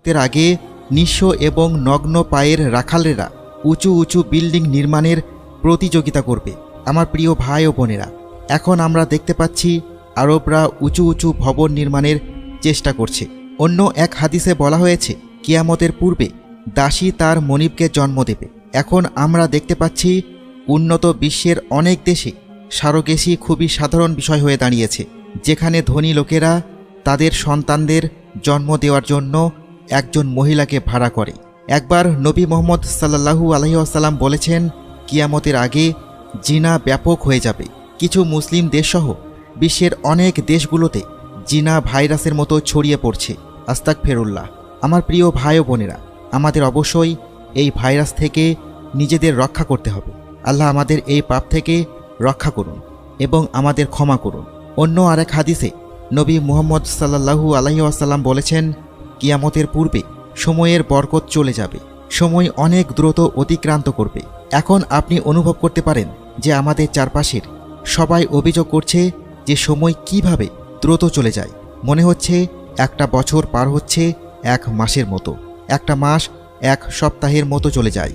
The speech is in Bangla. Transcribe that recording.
কিয়ামতের আগে নিঃস্ব এবং নগ্ন পায়ের রাখালেরা উঁচু উঁচু বিল্ডিং নির্মাণের প্রতিযোগিতা করবে। আমার প্রিয় ভাই ও বোনেরা, এখন আমরা দেখতে পাচ্ছি আরবরা উঁচু উঁচু ভবন নির্মাণের চেষ্টা করছে। অন্য এক হাদিসে বলা হয়েছে কিয়ামতের পূর্বে দাসী তার মনিবকে জন্ম দেবে। এখন আমরা দেখতে পাচ্ছি উন্নত বিশ্বের অনেক দেশে সারোগেসি খুবই সাধারণ বিষয় হয়ে দাঁড়িয়েছে, যেখানে ধনী লোকেরা তাদের সন্তানদের জন্ম দেওয়ার জন্য একজন মহিলাকে ভাড়া করে। একবার নবী মুহাম্মদ সাল্লাল্লাহু আলাইহি ওয়াসাল্লাম বলেছেন, কিয়ামতের আগে জিনা ব্যাপক হয়ে যাবে। কিছু মুসলিম দেশসহ বিশ্বের অনেক দেশগুলোতে জিনা ভাইরাসের মতো ছড়িয়ে পড়ছে। আস্তাগফিরুল্লাহ। আমার প্রিয় ভাই ও বোনেরা, আমাদের অবশ্যই এই ভাইরাস থেকে নিজেদের রক্ষা করতে হবে। আল্লাহ আমাদের এই পাপ থেকে রক্ষা করুন এবং আমাদের ক্ষমা করুন। অন্য আরেক হাদিসে নবী মুহাম্মদ সাল্লাল্লাহু আলাইহি ওয়াসাল্লাম বলেছেন, কিয়ামতের পূর্বে সময়ের বরকত চলে যাবে, সময় অনেক দ্রুত অতিক্রান্ত করবে। এখন আপনি অনুভব করতে পারেন যে আমাদের চারপাশের সবাই অভিযোগ করছে যে সময় কিভাবে দ্রুত চলে যায়। মনে হচ্ছে একটা বছর পার হচ্ছে এক মাসের মতো, একটা মাস এক সপ্তাহের মতো চলে যায়।